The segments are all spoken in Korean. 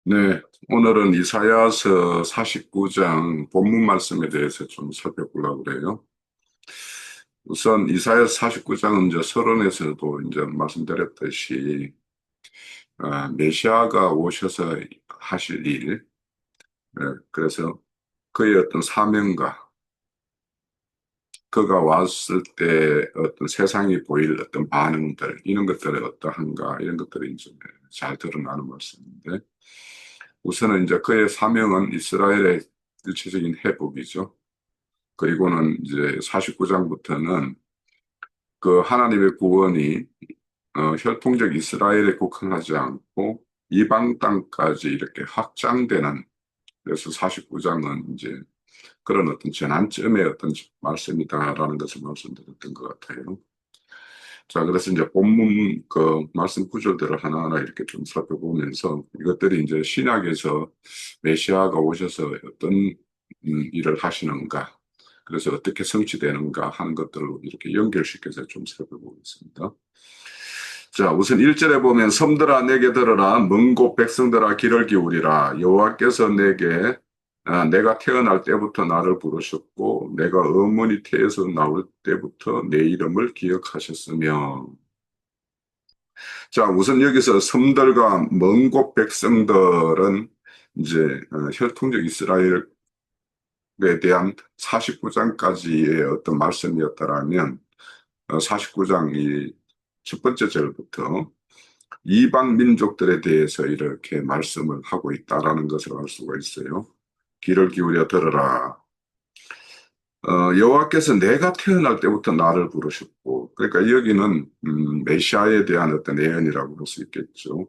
네, 오늘은 이사야서 49장 본문 말씀에 대해서 좀 살펴보려고 그래요. 우선 이사야서 49장은 이제 서론에서도 이제 말씀드렸듯이 메시아가 오셔서 하실 일, 그래서 그의 어떤 사명과 그가 왔을 때 어떤 세상이 보일 어떤 반응들, 이런 것들이 어떠한가, 이런 것들이 이제 잘 드러나는 말씀인데, 우선은 이제 그의 사명은 이스라엘의 일체적인 회복이죠. 그리고는 이제 49장부터는 그 하나님의 구원이 혈통적 이스라엘에 국한하지 않고 이방 땅까지 이렇게 확장되는, 그래서 49장은 이제 그런 어떤 전환점의 어떤 말씀이다라는 것을 말씀드렸던 것 같아요. 자, 그래서 이제 본문 그 말씀 구절들을 하나하나 이렇게 좀 살펴보면서 이것들이 이제 신약에서 메시아가 오셔서 어떤 일을 하시는가, 그래서 어떻게 성취되는가 하는 것들로 이렇게 연결시켜서 좀 살펴보겠습니다. 자, 우선 1절에 보면 섬들아 내게 들으라, 먼 곳 백성들아 귀를 기울이라. 여호와께서 내게 내가 태어날 때부터 나를 부르셨고 내가 어머니 태에서 나올 때부터 내 이름을 기억하셨으며. 자, 우선 여기서 섬들과 먼 곳 백성들은 이제 혈통적 이스라엘에 대한 49장까지의 어떤 말씀이었다라면 49장이 첫 번째 절부터 이방 민족들에 대해서 이렇게 말씀을 하고 있다라는 것을 알 수가 있어요. 귀를 기울여 들으라. 여호와께서 내가 태어날 때부터 나를 부르셨고, 그러니까 여기는 메시아에 대한 어떤 예언이라고 볼 수 있겠죠.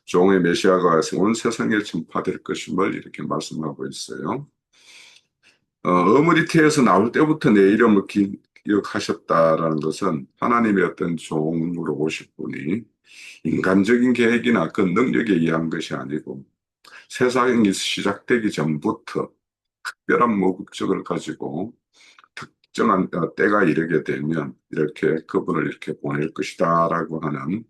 종의 메시아가 온 세상에 전파될 것임을 이렇게 말씀하고 있어요. 어머니 태에서 나올 때부터 내 이름을 기억하셨다라는 것은 하나님의 어떤 종으로 오실 분이 인간적인 계획이나 그 능력에 의한 것이 아니고 세상이 시작되기 전부터 특별한 목적을 가지고 특정한 때가 이르게 되면 이렇게 그분을 이렇게 보낼 것이다라고 하는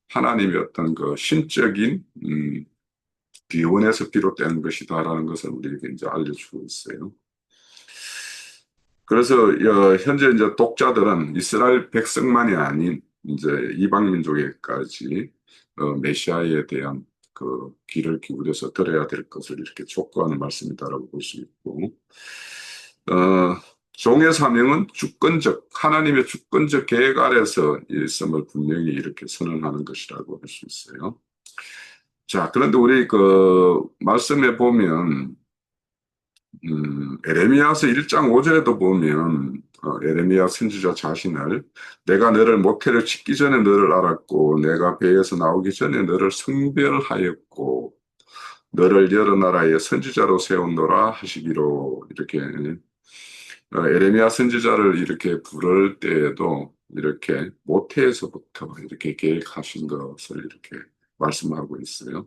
하나님의 어떤 그 신적인 기원에서 비롯된 것이다라는 것을 우리에게 이제 알려주고 있어요. 그래서 현재 이제 독자들은 이스라엘 백성만이 아닌 이제 이방 민족에까지 메시아에 대한 그 귀를 기울여서 들어야 될 것을 이렇게 촉구하는 말씀이다라고 볼 수 있고, 어, 종의 사명은 주권적 하나님의 주권적 계획 아래서 있음을 분명히 이렇게 선언하는 것이라고 할 수 있어요. 자, 그런데 우리 그 말씀에 보면 에레미야서 1장 5절에도 보면 에레미야 선지자 자신을 내가 너를 모태를 짓기 전에 너를 알았고 내가 배에서 나오기 전에 너를 성별하였고 너를 여러 나라의 선지자로 세운노라 하시기로 이렇게 에레미야 선지자를 이렇게 부를 때에도 이렇게 모태에서부터 이렇게 계획하신 것을 이렇게 말씀하고 있어요.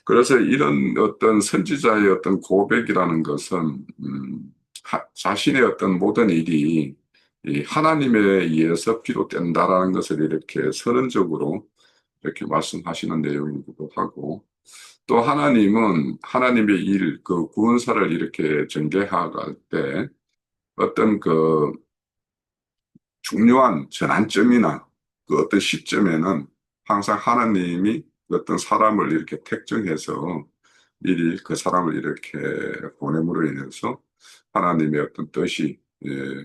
그래서 이런 어떤 선지자의 어떤 고백이라는 것은 자신의 어떤 모든 일이 이 하나님에 의해서 비롯된다라는 것을 이렇게 선언적으로 이렇게 말씀하시는 내용이기도 하고, 또 하나님은 하나님의 일, 그 구원사를 이렇게 전개할 때 어떤 그 중요한 전환점이나 그 어떤 시점에는 항상 하나님이 어떤 사람을 이렇게 특정해서 미리 그 사람을 이렇게 보냄으로 인해서 하나님의 어떤 뜻이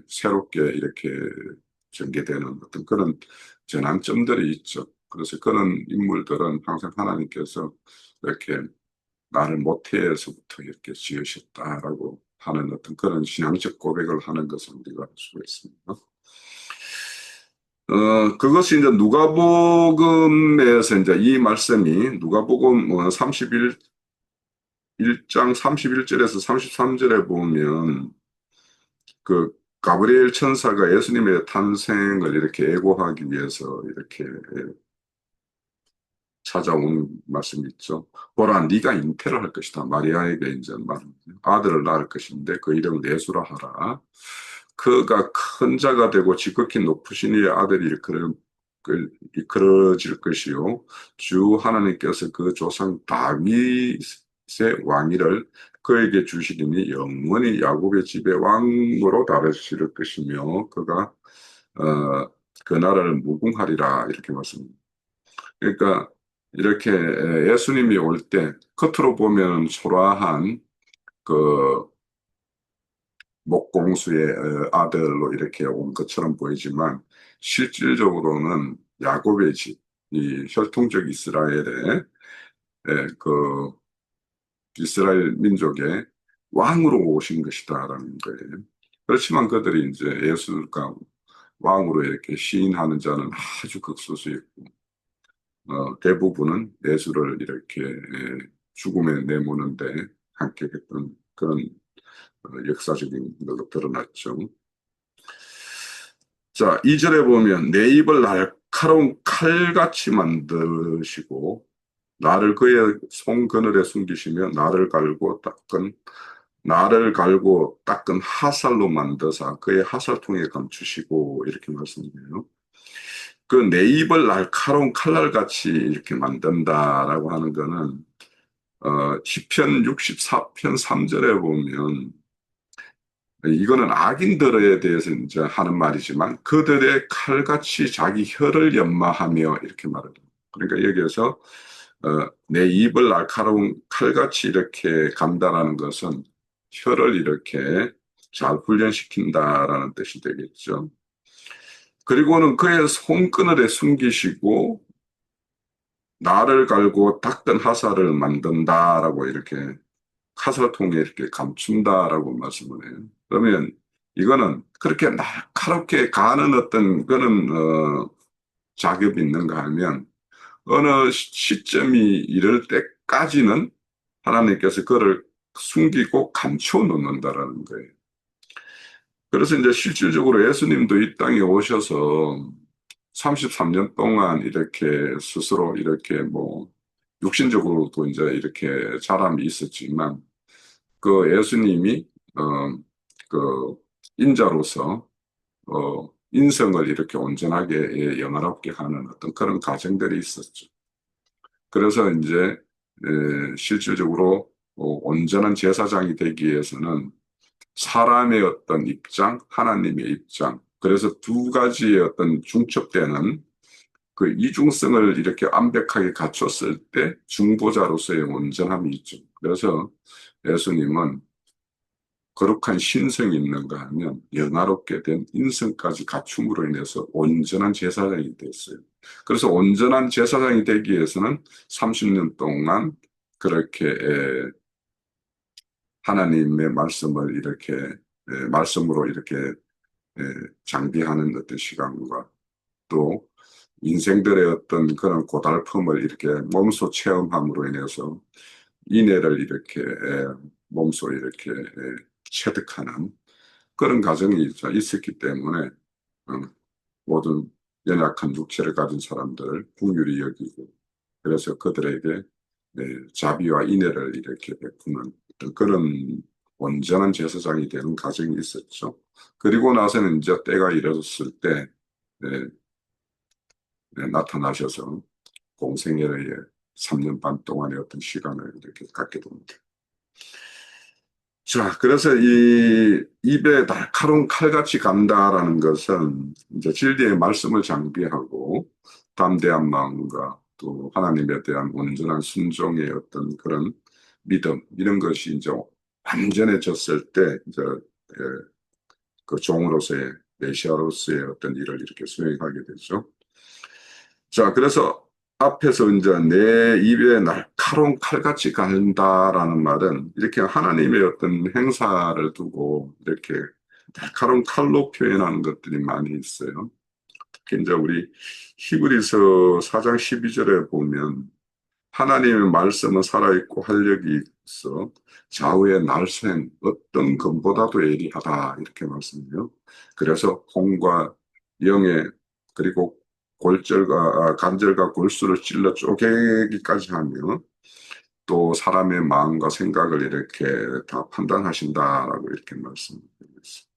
새롭게 이렇게 전개되는 어떤 그런 전환점들이 있죠. 그래서 그런 인물들은 항상 하나님께서 이렇게 나를 모태에서부터 이렇게 지으셨다라고 하는 어떤 그런 신앙적 고백을 하는 것을 우리가 알 수가 있습니다. 그것이 이제 누가복음에서 이제 이 말씀이 누가복음 1장 31절에서 33절에 보면 그 가브리엘 천사가 예수님의 탄생을 이렇게 예고하기 위해서 이렇게 찾아온 말씀이 있죠. 보라, 네가 잉태를 할 것이다. 마리아에게 이제 아들을 낳을 것인데 그 이름을 예수라 하라. 그가 큰 자가 되고 지극히 높으신 이의 아들이 그를 이끌어질 것이요 주 하나님께서 그 조상 다윗의 왕위를 그에게 주시리니 영원히 야곱의 집의 왕으로 다스릴 것이며 그가 그 나라를 무궁하리라 이렇게 말씀합니다. 그러니까 이렇게 예수님이 올 때 겉으로 보면 초라한 그 목공수의 아들로 이렇게 온 것처럼 보이지만 실질적으로는 야곱의 집, 이 혈통적 이스라엘의 그 이스라엘 민족의 왕으로 오신 것이다라는 거예요. 그렇지만 그들이 이제 예수가 왕으로 이렇게 시인하는 자는 아주 극소수였고, 대부분은 예수를 이렇게 죽음에 내모는데 함께 했던 그런 역사적인 걸로 드러났죠. 자, 2절에 보면 내 입을 날카로운 칼같이 만드시고 나를 그의 손그늘에 숨기시며 나를 갈고 닦은 하살로 만드사 그의 하살통에 감추시고 이렇게 말씀해요. 그 내 입을 날카로운 칼날같이 이렇게 만든다라고 하는 거는 시편 64편 3절에 보면 이거는 악인들에 대해서 이제 하는 말이지만 그들의 칼같이 자기 혀를 연마하며 이렇게 말합니다. 그러니까 여기에서 내 입을 날카로운 칼같이 이렇게 간다라는 것은 혀를 이렇게 잘 훈련시킨다라는 뜻이 되겠죠. 그리고는 그의 손그늘에 숨기시고 나를 갈고 닦은 하사를 만든다라고 이렇게 하사통에 이렇게 감춘다라고 말씀을 해요. 그러면 이거는 그렇게 날카롭게 가는 어떤 그런 작업이 있는가 하면 어느 시점이 이럴 때까지는 하나님께서 그를 숨기고 감춰 놓는다라는 거예요. 그래서 이제 실질적으로 예수님도 이 땅에 오셔서 33년 동안 이렇게 스스로 이렇게 뭐 육신적으로도 이제 이렇게 자람이 있었지만 그 예수님이 그 인자로서 인성을 이렇게 온전하게 영화롭게 하는 어떤 그런 과정들이 있었죠. 그래서 이제 실질적으로 온전한 제사장이 되기 위해서는 사람의 어떤 입장, 하나님의 입장, 그래서 두 가지의 어떤 중첩되는 그 이중성을 이렇게 완벽하게 갖췄을 때 중보자로서의 온전함이 있죠. 그래서 예수님은 거룩한 신성이 있는가 하면 영화롭게 된 인성까지 갖춤으로 인해서 온전한 제사장이 됐어요. 그래서 온전한 제사장이 되기 위해서는 30년 동안 그렇게 하나님의 말씀을 이렇게 말씀으로 이렇게 장비하는 어떤 시간과 또 인생들의 어떤 그런 고달픔을 이렇게 몸소 체험함으로 인해서 인애를 이렇게 몸소 이렇게 체득하는 그런 과정이 있었기 때문에 모든 연약한 육체를 가진 사람들을 긍휼히 여기고 그래서 그들에게 자비와 인애를 이렇게 베푸는 어떤 그런 온전한 제사장이 되는 과정이 있었죠. 그리고 나서는 이제 때가 이르렀을 때 나타나셔서 공생애의 3년 반 동안의 어떤 시간을 이렇게 갖게 됩니다. 자, 그래서 이 입에 날카로운 칼같이 간다라는 것은 이제 진리의 말씀을 장비하고 담대한 마음과 또 하나님에 대한 온전한 순종의 어떤 그런 믿음, 이런 것이 이제 완전해졌을 때 이제 그 종으로서의 메시아로서의 어떤 일을 이렇게 수행하게 되죠. 자, 그래서 앞에서 이제 내 입에 날카로운 칼같이 간다라는 말은 이렇게 하나님의 어떤 행사를 두고 이렇게 날카로운 칼로 표현하는 것들이 많이 있어요. 특히 이제 우리 히브리서 4장 12절에 보면 하나님의 말씀은 살아있고 활력이 있어 좌우의 날쌘 어떤 검보다도 예리하다 이렇게 말씀해요. 그래서 혼과 영의 그리고 관절과 골수를 찔러 쪼개기까지 하며 또 사람의 마음과 생각을 이렇게 다 판단하신다라고 이렇게 말씀드리고 있습니다.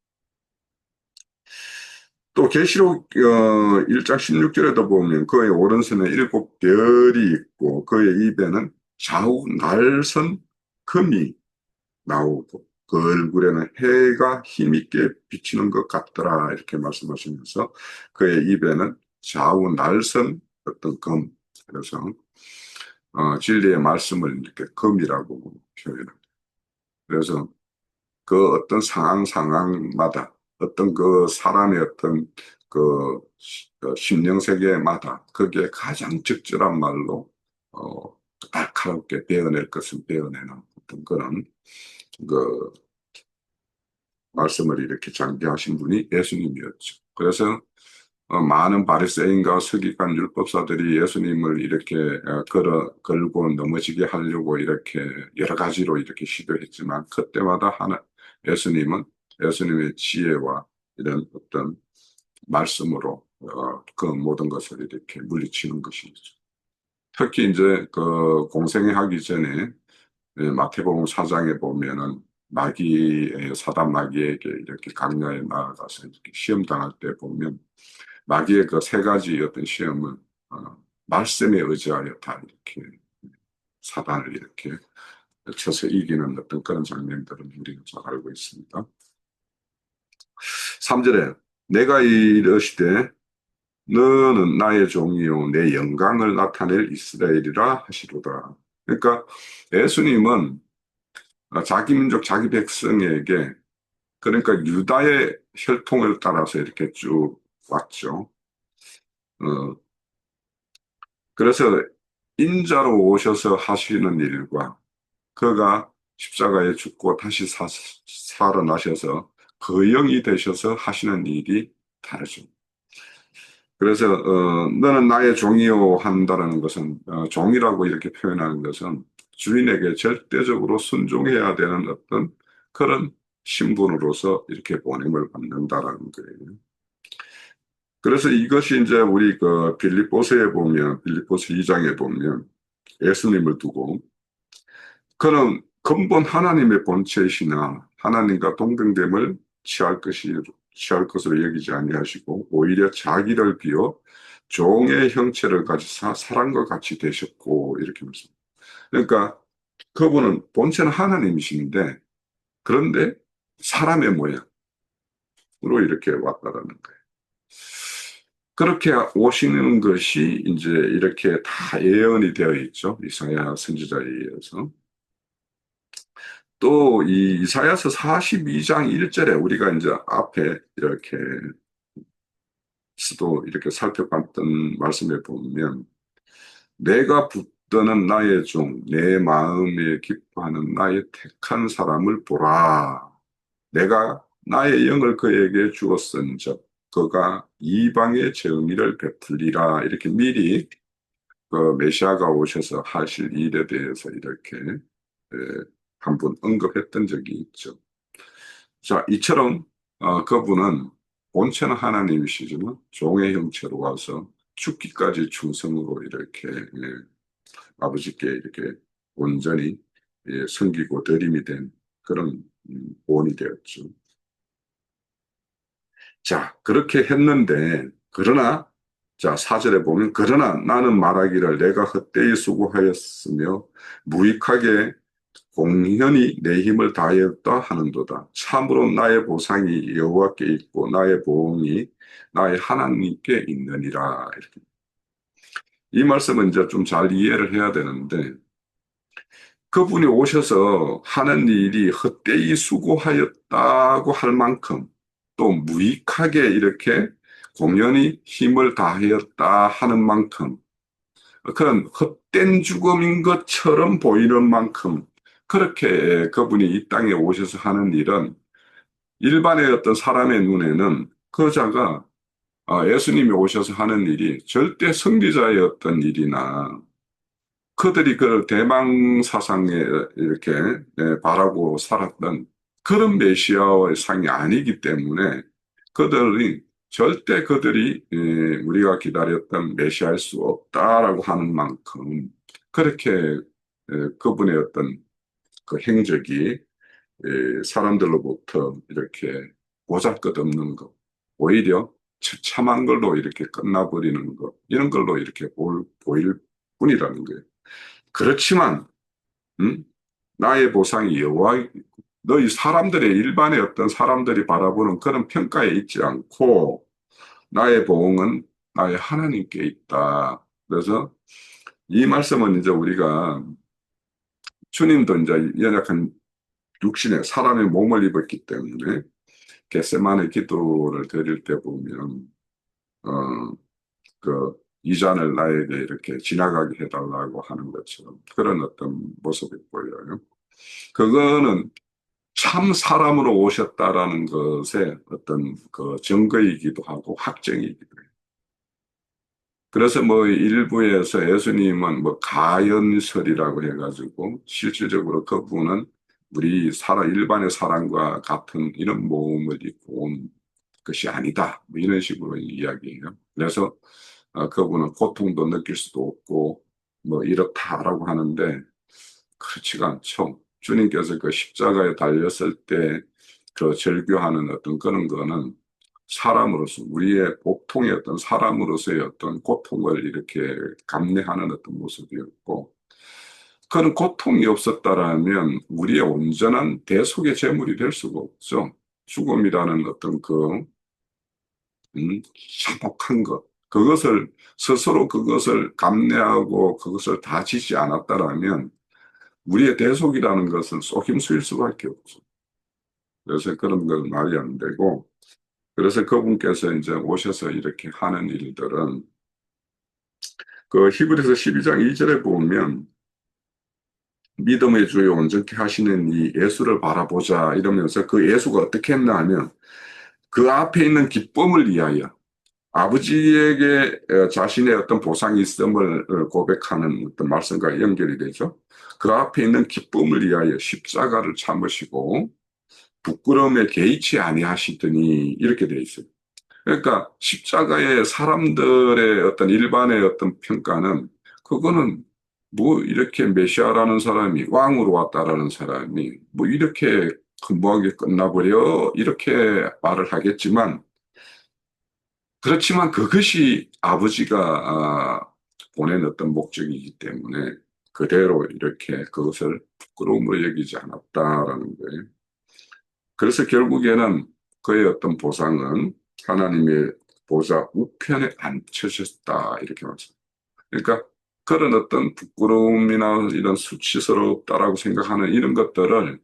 또 계시록 1장 16절에도 보면 그의 오른손에 7별이 있고 그의 입에는 좌우 날선 금이 나오고 그 얼굴에는 해가 힘있게 비치는 것 같더라 이렇게 말씀하시면서 그의 입에는 좌우 날선 어떤 금, 그래서 진리의 말씀을 이렇게 금이라고 표현합니다. 그래서 그 어떤 상황마다 어떤 그 사람의 어떤 그 심령 세계마다 거기에 가장 적절한 말로 날카롭게 베어낼 것은 베어내는 어떤 그런 그 말씀을 이렇게 장기하신 분이 예수님이었죠. 그래서 많은 바리새인과 서기관 율법사들이 예수님을 이렇게 걸고 넘어지게 하려고 이렇게 여러 가지로 이렇게 시도했지만 그때마다 예수님은 예수님의 지혜와 이런 어떤 말씀으로 그 모든 것을 이렇게 물리치는 것이죠. 특히 이제 그 공생애 하기 전에 마태복음 4장에 보면은 사단 마귀에게 이렇게 강야에 나아가서 이렇게 시험 당할 때 보면 마귀의 그 세 가지 어떤 시험은 말씀에 의지하여 다 이렇게 사단을 이렇게 쳐서 이기는 어떤 그런 장면들을 우리가 잘 알고 있습니다. 3절에 내가 이르시되 너는 나의 종이요 내 영광을 나타낼 이스라엘이라 하시로다. 그러니까 예수님은 자기 민족 자기 백성에게 그러니까 유다의 혈통을 따라서 이렇게 쭉 왔죠. 어, 그래서 인자로 오셔서 하시는 일과 그가 십자가에 죽고 다시 살아나셔서 그 영이 되셔서 하시는 일이 다르죠. 그래서 너는 나의 종이요 한다라는 것은 종이라고 이렇게 표현하는 것은 주인에게 절대적으로 순종해야 되는 어떤 그런 신분으로서 이렇게 보냄을 받는다라는 거예요. 그래서 이것이 이제 우리 그 빌립보서 2장에 보면 예수님을 두고 그는 근본 하나님의 본체이시나 하나님과 동등됨을 취할 것으로 여기지 아니하시고 오히려 자기를 비워 종의 형체를 가지사 사람과 같이 되셨고 이렇게 말씀합니다. 그러니까 그분은 본체는 하나님이신데 그런데 사람의 모양으로 이렇게 왔다라는 거예요. 그렇게 오시는 것이 이제 이렇게 다 예언이 되어 있죠. 이사야 선지자에 의해서. 또 이 이사야서 42장 1절에 우리가 이제 앞에 이렇게 수도 이렇게 살펴봤던 말씀에 보면 내가 붙드는 나의 종, 내 마음에 기뻐하는 나의 택한 사람을 보라. 내가 나의 영을 그에게 주었은즉 그가 이방의 정의를 베풀리라. 이렇게 미리 그 메시아가 오셔서 하실 일에 대해서 이렇게 한번 언급했던 적이 있죠. 자, 이처럼 그분은 본체는 하나님이시지만 종의 형체로 와서 죽기까지 충성으로 이렇게 아버지께 이렇게 온전히 섬기고 대림이 된 그런 본이 되었죠. 자, 그렇게 했는데 그러나 자, 4절에 보면 그러나 나는 말하기를 내가 헛되이 수고하였으며 무익하게 공연히 내 힘을 다하였다 하는도다. 참으로 나의 보상이 여호와께 있고 나의 보응이 나의 하나님께 있느니라. 이렇게. 이 말씀은 이제 좀 잘 이해를 해야 되는데 그분이 오셔서 하는 일이 헛되이 수고하였다고 할 만큼 또 무익하게 이렇게 공연히 힘을 다하였다 하는 만큼 그런 헛된 죽음인 것처럼 보이는 만큼 그렇게 그분이 이 땅에 오셔서 하는 일은 일반의 어떤 사람의 눈에는 그 자가 예수님이 오셔서 하는 일이 절대 승리자의 어떤 일이나 그들이 그 대망 사상에 이렇게 바라고 살았던 그런 메시아의 상이 아니기 때문에 그들이 절대 그들이 우리가 기다렸던 메시아일 수 없다라고 하는 만큼 그렇게 그분의 어떤 그 행적이 사람들로부터 이렇게 보잘것없는 것 오히려 처참한 걸로 이렇게 끝나버리는 것, 이런 걸로 이렇게 보일 뿐이라는 거예요. 그렇지만, 음? 나의 보상이 여호와, 너희 사람들의 일반의 어떤 사람들이 바라보는 그런 평가에 있지 않고, 나의 보응은 나의 하나님께 있다. 그래서 이 말씀은 이제 우리가 주님도 이제 연약한 육신의 사람의 몸을 입었기 때문에 겟세마네 기도를 드릴 때 보면 어, 이 잔을 나에게 이렇게 지나가게 해달라고 하는 것처럼 그런 어떤 모습이 보여요. 그거는 참 사람으로 오셨다라는 것의 어떤 그 증거이기도 하고 확정이기도 해요. 그래서 뭐 일부에서 예수님은 뭐 가연설이라고 해가지고 실질적으로 그분은 우리 일반의 사람과 같은 이런 몸을 입고 온 것이 아니다. 뭐 이런 식으로 이야기해요. 그래서 그분은 고통도 느낄 수도 없고 뭐 이렇다라고 하는데 그렇지가 않죠. 주님께서 그 십자가에 달렸을 때 그 절규하는 어떤 그런 거는 사람으로서 우리의 보통의 어떤 사람으로서의 어떤 고통을 이렇게 감내하는 어떤 모습이었고 그런 고통이 없었다라면 우리의 온전한 대속의 제물이 될 수가 없죠. 죽음이라는 어떤 참혹한 것, 그것을 스스로 그것을 감내하고 그것을 다 지지 않았다라면 우리의 대속이라는 것은 쏘임수일 수밖에 없죠. 그래서 그런 건 말이 안 되고 그래서 그분께서 이제 오셔서 이렇게 하는 일들은 그 히브리서 12장 2절에 보면 믿음의 주요 온전케 하시는 이 예수를 바라보자 이러면서 그 예수가 어떻게 했나 하면 그 앞에 있는 기쁨을 위하여 아버지에게 자신의 어떤 보상이 있음을 고백하는 어떤 말씀과 연결이 되죠. 그 앞에 있는 기쁨을 위하여 십자가를 참으시고 부끄러움에 개의치 아니하시더니 이렇게 돼 있어요. 그러니까 십자가의 사람들의 어떤 일반의 어떤 평가는 그거는 뭐 이렇게 메시아라는 사람이 왕으로 왔다라는 사람이 뭐 이렇게 무하게 끝나버려 이렇게 말을 하겠지만 그렇지만 그것이 아버지가 보낸 어떤 목적이기 때문에 그대로 이렇게 그것을 부끄러움으로 여기지 않았다라는 거예요. 그래서 결국에는 그의 어떤 보상은 하나님의 보좌 우편에 앉혀졌다 이렇게 말씀합니다. 그러니까 그런 어떤 부끄러움이나 이런 수치스럽다라고 생각하는 이런 것들을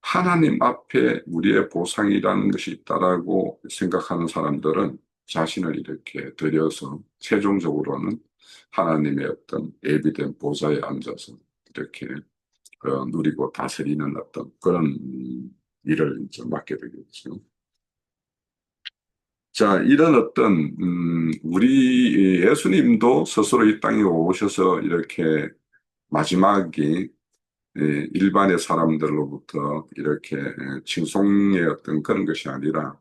하나님 앞에 우리의 보상이라는 것이 있다라고 생각하는 사람들은 자신을 이렇게 들여서 최종적으로는 하나님의 어떤 예비된 보좌에 앉아서 이렇게 누리고 다스리는 어떤 그런 일을 이제 맡게 되겠죠. 자, 이런 어떤, 우리 예수님도 스스로 이 땅에 오셔서 이렇게 마지막이 일반의 사람들로부터 이렇게 칭송의 어떤 그런 것이 아니라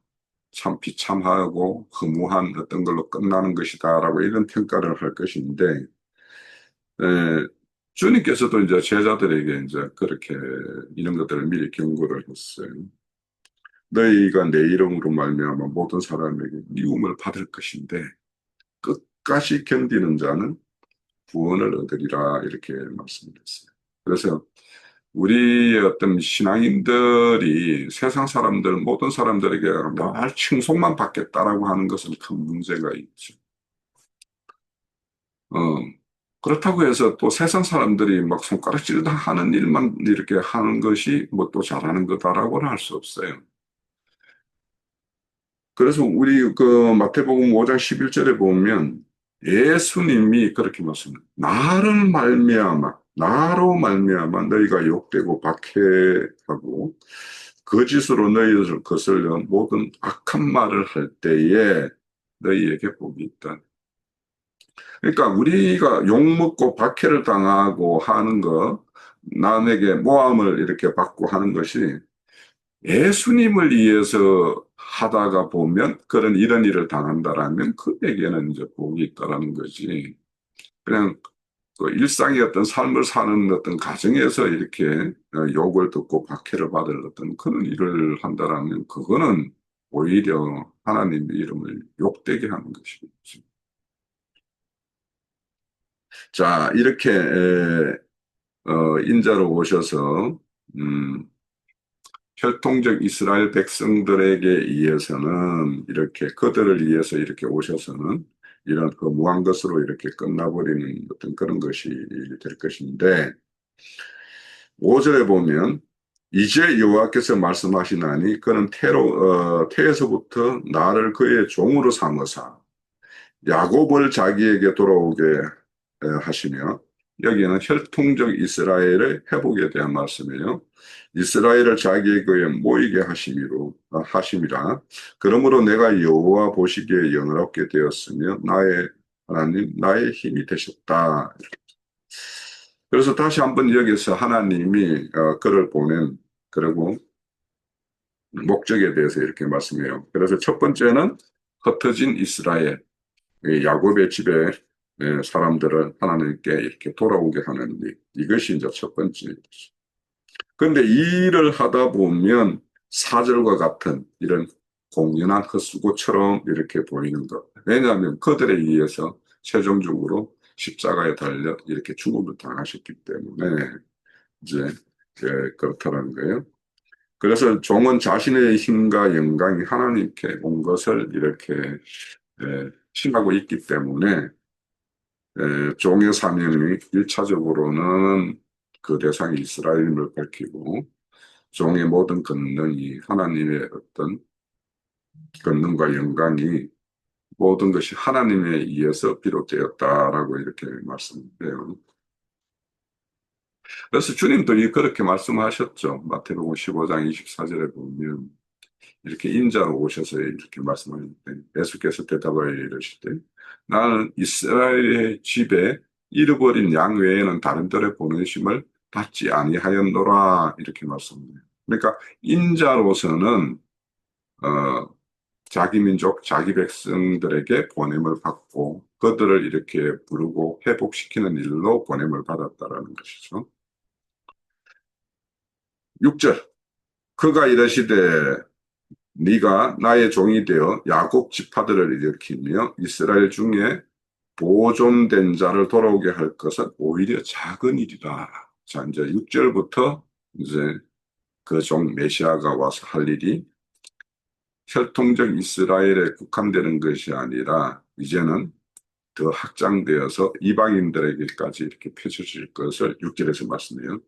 참 비참하고 허무한 어떤 걸로 끝나는 것이다라고 이런 평가를 할 것인데, 에, 주님께서도 이제 제자들에게 이제 그렇게 이런 것들을 미리 경고를 했어요. 너희가 내 이름으로 말미암아 모든 사람에게 미움을 받을 것인데 끝까지 견디는 자는 구원을 얻으리라 이렇게 말씀드렸어요. 그래서 우리의 어떤 신앙인들이 세상 사람들 모든 사람들에게 늘 칭송만 받겠다라고 하는 것은 큰 문제가 있죠. 어, 그렇다고 해서 또 세상 사람들이 막 손가락질 다 하는 일만 이렇게 하는 것이 뭐 또 잘하는 거다라고는 할 수 없어요. 그래서 우리 그 마태복음 5장 11절에 보면 예수님이 그렇게 말씀합니다. 나로 말미암아 너희가 욕되고 박해하고 거짓으로 너희를 거슬려 모든 악한 말을 할 때에 너희에게 복이 있다. 그러니까 우리가 욕먹고 박해를 당하고 하는 거, 남에게 모함을 이렇게 받고 하는 것이 예수님을 위해서 하다가 보면 그런 이런 일을 당한다라면 그에게는 이제 복이 있다라는 거지. 그냥 그 일상의 어떤 삶을 사는 어떤 가정에서 이렇게 욕을 듣고 박해를 받을 어떤 그런 일을 한다라면 그거는 오히려 하나님의 이름을 욕되게 하는 것이죠. 자, 이렇게 인자로 오셔서 혈통적 이스라엘 백성들에게 의해서는 이렇게 그들을 위해서 이렇게 오셔서는 이런 그 무한 것으로 이렇게 끝나버리는 어떤 그런 것이 될 것인데 5절에 보면 이제 여호와께서 말씀하시나니 그는 태에서부터 나를 그의 종으로 삼으사 야곱을 자기에게 돌아오게 하시며 여기는 혈통적 이스라엘의 회복에 대한 말씀이에요. 이스라엘을 자기에게 모이게 하심이라. 그러므로 내가 여호와 보시기에 영화롭게 되었으며 나의 하나님 나의 힘이 되셨다. 그래서 다시 한번 여기서 하나님이 그를 보낸 그리고 목적에 대해서 이렇게 말씀해요. 그래서 첫 번째는 흩어진 이스라엘, 야곱의 집에 사람들을 하나님께 이렇게 돌아오게 하는 일. 이것이 이제 첫 번째. 그런데 이 일을 하다 보면 사절과 같은 이런 공연한 헛수고처럼 이렇게 보이는 것. 왜냐하면 그들에 의해서 최종적으로 십자가에 달려 이렇게 죽음을 당하셨기 때문에 이제 그렇다는 거예요. 그래서 종은 자신의 힘과 영광이 하나님께 온 것을 이렇게 신하고 있기 때문에 종의 사명이 1차적으로는 그 대상이 이스라엘임을 밝히고 종의 모든 권능이 하나님의 어떤 권능과 영광이 모든 것이 하나님에 의해서 비롯되었다라고 이렇게 말씀해요. 그래서 주님도 그렇게 말씀하셨죠. 마태복음 15장 24절에 보면 이렇게 인자로 오셔서 이렇게 말씀하셨는데 예수께서 대답하여 이르시되 나는 이스라엘의 집에 잃어버린 양 외에는 다른 들의 보내심을 받지 아니하였노라 이렇게 말씀해요. 그러니까 인자로서는 자기 민족, 자기 백성들에게 보냄을 받고 그들을 이렇게 부르고 회복시키는 일로 보냄을 받았다라는 것이죠. 6절 그가 이르시되 네가 나의 종이 되어 야곱 지파들을 일으키며 이스라엘 중에 보존된 자를 돌아오게 할 것은 오히려 작은 일이다. 자, 이제 6절부터 이제 그 종 메시아가 와서 할 일이 혈통적 이스라엘에 국한되는 것이 아니라 이제는 더 확장되어서 이방인들에게까지 이렇게 펼쳐질 것을 6절에서 말씀해요.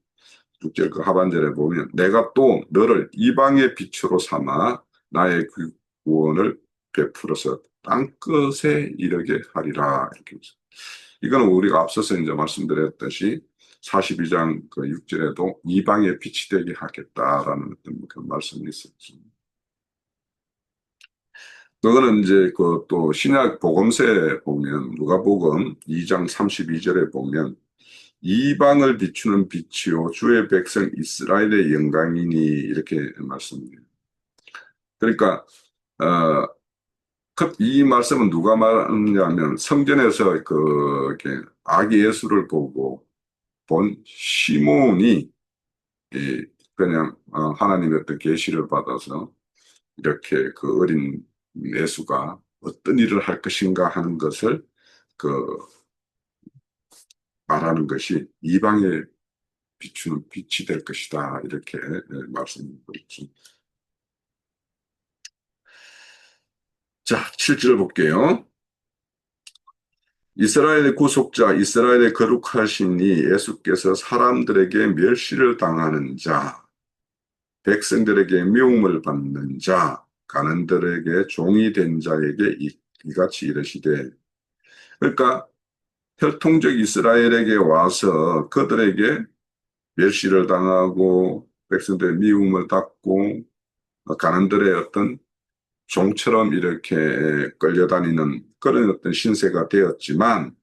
6절 그 하반절에 보면 내가 또 너를 이방의 빛으로 삼아 나의 그 구원을 베풀어서 땅끝에 이르게 하리라. 이렇게 이거는 우리가 앞서서 이제 말씀드렸듯이 42장 그 6절에도 이방의 빛이 되게 하겠다라는 어떤 그런 말씀이 있었죠. 그거는 이제 그 또 신약 복음서에 보면 누가복음 2장 32절에 보면 이방을 비추는 빛이요 주의 백성 이스라엘의 영광이니 이렇게 말씀해요. 그러니까 이 말씀은 누가 말하냐면 성전에서 그 이렇게 아기 예수를 보고 본 시몬이 그냥 하나님의 어떤 계시를 받아서 이렇게 그 어린 예수가 어떤 일을 할 것인가 하는 것을 그 말하는 것이 이방에 비추는 빛이 될 것이다 이렇게 말씀드렸죠. 자, 7절 볼게요. 이스라엘의 구속자, 이스라엘의 거룩하시니 예수께서 사람들에게 멸시를 당하는 자, 백성들에게 미움을 받는 자, 가난들에게 종이 된 자에게 이같이 이르시되, 그러니까 혈통적 이스라엘에게 와서 그들에게 멸시를 당하고 백성들의 미움을 받고 가난들의 어떤 종처럼 이렇게 끌려다니는 그런 어떤 신세가 되었지만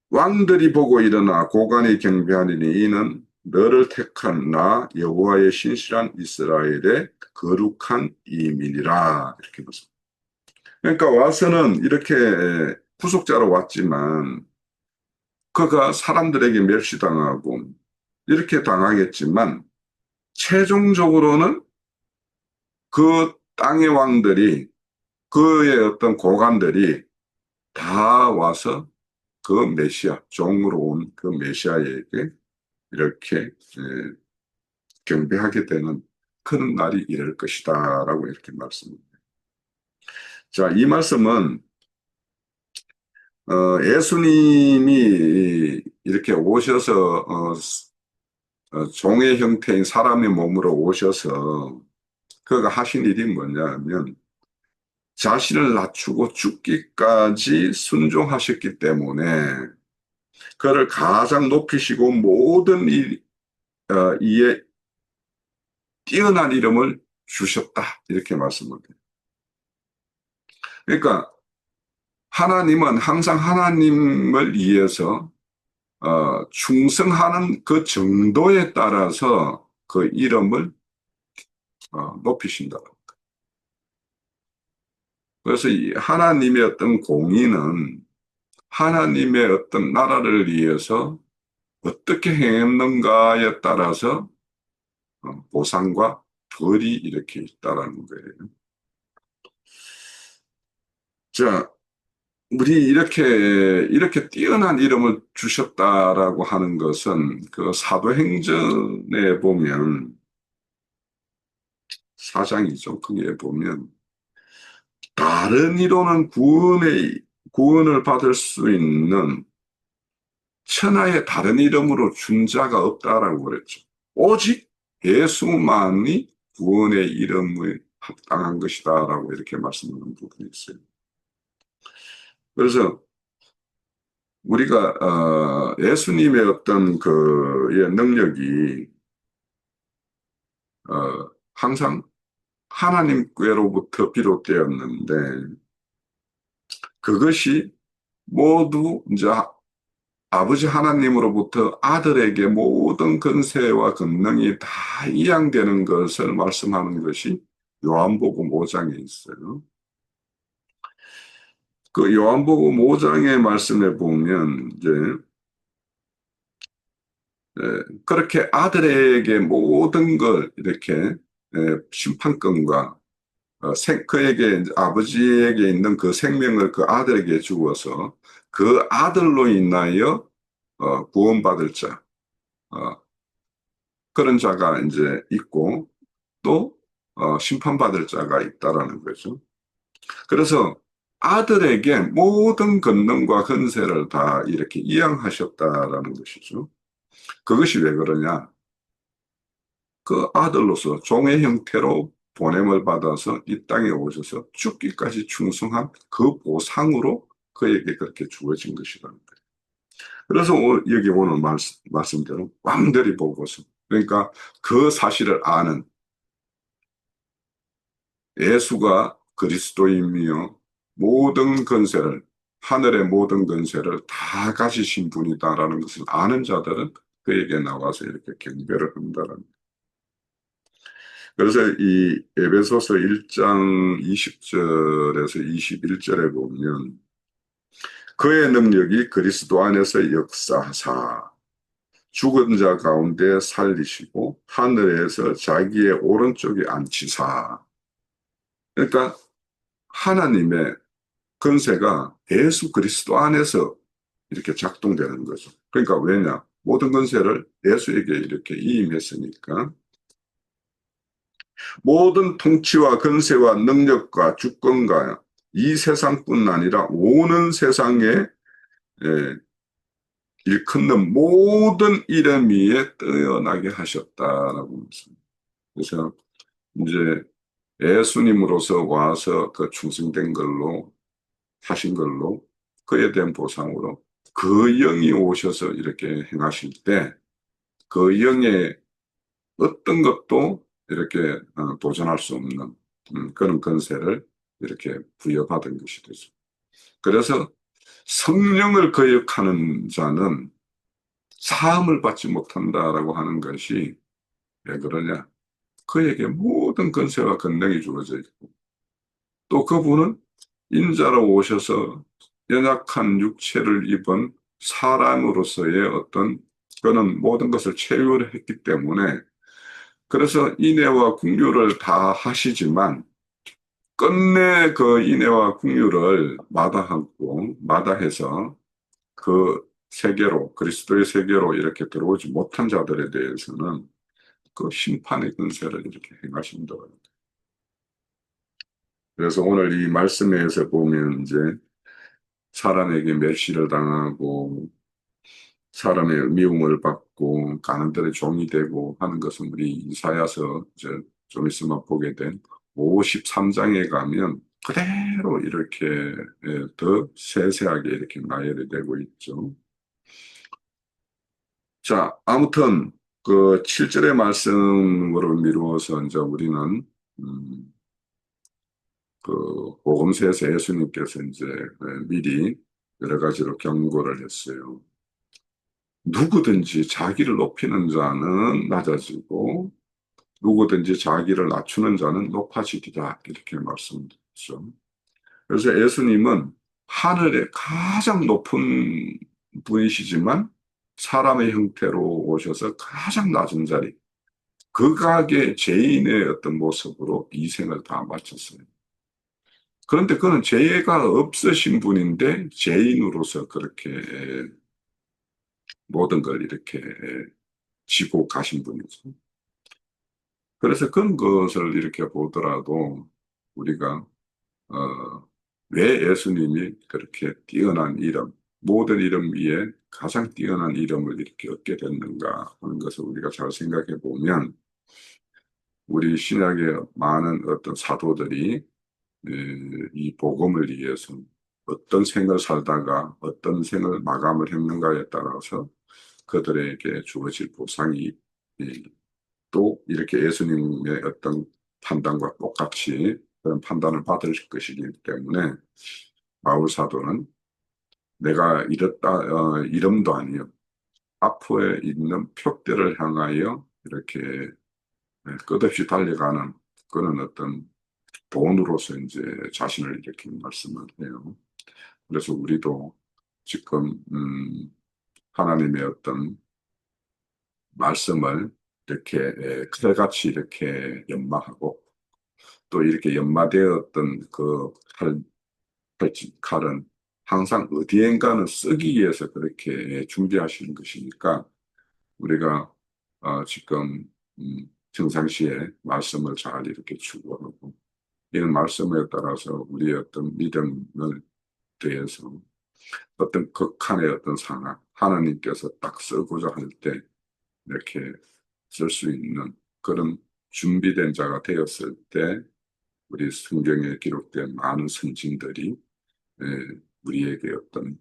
왕들이 보고 일어나 고관이 경배하리니 이는 너를 택한 나 여호와의 신실한 이스라엘의 거룩한 이민이라 이렇게 말씀. 그러니까 와서는 이렇게 구속자로 왔지만 그가 사람들에게 멸시당하고 이렇게 당하겠지만 최종적으로는 그 땅의 왕들이, 그의 어떤 고관들이 다 와서 그 메시아, 종으로 온 그 메시아에게 이렇게 경배하게 되는 그런 날이 이럴 것이다라고 이렇게 말씀합니다. 자, 이 말씀은 예수님이 이렇게 오셔서 종의 형태인 사람의 몸으로 오셔서 그가 하신 일이 뭐냐면 자신을 낮추고 죽기까지 순종하셨기 때문에 그를 가장 높이시고 모든 이에 뛰어난 이름을 주셨다. 이렇게 말씀합니다. 그러니까 하나님은 항상 하나님을 위해서 충성하는 그 정도에 따라서 그 이름을 높이신다. 그래서 이 하나님의 어떤 공의는 하나님의 어떤 나라를 위해서 어떻게 행했는가에 따라서 보상과 벌이 이렇게 있다라는 거예요. 자, 우리 이렇게 뛰어난 이름을 주셨다라고 하는 것은 그 사도행전에 보면 4장이죠. 거기에 보면 다른 이로는 구원을 받을 수 있는 천하의 다른 이름으로 준 자가 없다라고 그랬죠. 오직 예수만이 구원의 이름을 합당한 것이다라고 이렇게 말씀하는 부분이 있어요. 그래서 우리가 예수님의 어떤 그의 능력이 항상 하나님께로부터 비롯되었는데 그것이 모두 이제 아버지 하나님으로부터 아들에게 모든 권세와 권능이 다 이양되는 것을 말씀하는 것이 요한복음 5장에 있어요. 그 요한복음 5장의 말씀에 보면 이제 그렇게 아들에게 모든 걸 이렇게 심판권과 그에게 아버지에게 있는 그 생명을 그 아들에게 주어서 그 아들로 인하여 구원받을 자 그런 자가 이제 있고 또 심판받을 자가 있다라는 거죠. 그래서 아들에게 모든 권능과 권세를 다 이렇게 이양하셨다라는 것이죠. 그것이 왜 그러냐? 그 아들로서 종의 형태로 보냄을 받아서 이 땅에 오셔서 죽기까지 충성한 그 보상으로 그에게 그렇게 주어진 것이라는 거예요. 그래서 여기 오늘 말씀대로 왕들이 보고서 그러니까 그 사실을 아는 예수가 그리스도이며 모든 권세를 하늘의 모든 권세를 다 가지신 분이다라는 것을 아는 자들은 그에게 나와서 이렇게 경배를 한다는 그래서 이 에베소서 1장 20절에서 21절에 보면 그의 능력이 그리스도 안에서 역사하사 죽은 자 가운데 살리시고 하늘에서 자기의 오른쪽에 앉히사 그러니까 하나님의 권세가 예수 그리스도 안에서 이렇게 작동되는 거죠. 그러니까 왜냐? 모든 권세를 예수에게 이렇게 이임했으니까 모든 통치와 권세와 능력과 주권과 이 세상뿐 아니라 오는 세상에 일컫는 모든 이름 위에 뛰어나게 하셨다라고 말씀합니다. 그래서 이제 예수님으로서 와서 그 충성된 걸로 하신 걸로 그에 대한 보상으로 그 영이 오셔서 이렇게 행하실 때 그 영의 어떤 것도 이렇게 도전할 수 없는 그런 권세를 이렇게 부여받은 것이 되죠. 그래서 성령을 거역하는 자는 사함을 받지 못한다라고 하는 것이 왜 그러냐? 그에게 모든 권세와 권능이 주어져 있고 또 그분은 인자로 오셔서 연약한 육체를 입은 사람으로서의 어떤 그는 모든 것을 체휼했기 때문에 그래서 인애와 긍휼을 다 하시지만 끝내 그 인애와 긍휼을 마다하고 마다해서 그 세계로 그리스도의 세계로 이렇게 들어오지 못한 자들에 대해서는 그 심판의 근세를 이렇게 행하신다고 합니다. 그래서 오늘 이 말씀에서 보면 이제 사람에게 멸시를 당하고 사람의 미움을 받고 가는 들의 종이 되고 하는 것은 우리 이사야서 이제 좀 있으면 보게 된 53장에 가면 그대로 이렇게 더 세세하게 이렇게 나열이 되고 있죠. 자, 아무튼 그 7절의 말씀으로 미루어서 이제 우리는 음, 그 복음서에서 예수님께서 이제 미리 여러 가지로 경고를 했어요. 누구든지 자기를 높이는 자는 낮아지고 누구든지 자기를 낮추는 자는 높아지리라 이렇게 말씀드렸죠. 그래서 예수님은 하늘의 가장 높은 분이시지만 사람의 형태로 오셔서 가장 낮은 자리, 극악의 죄인의 어떤 모습으로 이 생을 다 마쳤어요. 그런데 그는 죄가 없으신 분인데 죄인으로서 그렇게 모든 걸 이렇게 지고 가신 분이죠. 그래서 그런 것을 이렇게 보더라도 우리가 왜 예수님이 그렇게 뛰어난 이름, 모든 이름 위에 가장 뛰어난 이름을 이렇게 얻게 됐는가 하는 것을 우리가 잘 생각해 보면 우리 신약의 많은 어떤 사도들이 이 복음을 위해서 어떤 생을 살다가 어떤 생을 마감을 했는가에 따라서 그들에게 주어질 보상이 또 이렇게 예수님의 어떤 판단과 똑같이 그런 판단을 받을 것이기 때문에 바울 사도는 내가 이름도 아니요 앞에 있는 표대를 향하여 이렇게 끝없이 달려가는 그런 어떤 본으로서 이제 자신을 이렇게 말씀을 해요. 그래서 우리도 지금 하나님의 어떤 말씀을 이렇게 칼같이 이렇게 연마하고 또 이렇게 연마되었던 그 칼은 항상 어디엔가는 쓰기 위해서 그렇게 준비하시는 것이니까 우리가 지금 평상시에 말씀을 잘 이렇게 추구하고 이런 말씀에 따라서 우리의 어떤 믿음을 대해서 어떤 극한의 어떤 상황 하나님께서 딱 쓰고자 할 때 이렇게 쓸 수 있는 그런 준비된 자가 되었을 때 우리 성경에 기록된 많은 선진들이 우리에게 어떤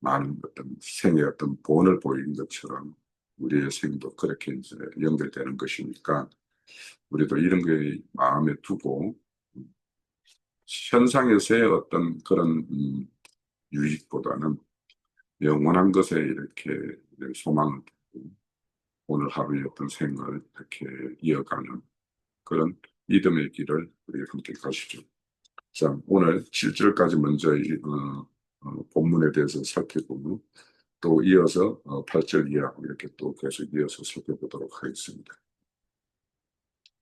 많은 어떤 생의 어떤 본을 보이는 것처럼 우리의 생도 그렇게 이제 연결되는 것이니까 우리도 이런 게 마음에 두고 현상에서의 어떤 그런 유익보다는 영원한 것에 이렇게 소망을 두고 오늘 하루의 어떤 생을 이렇게 이어가는 그런 믿음의 길을 우리 함께 가시죠. 자, 오늘 7절까지 먼저 본문에 대해서 살펴보고 또 이어서 8절 이하 이렇게 또 계속 이어서 살펴보도록 하겠습니다.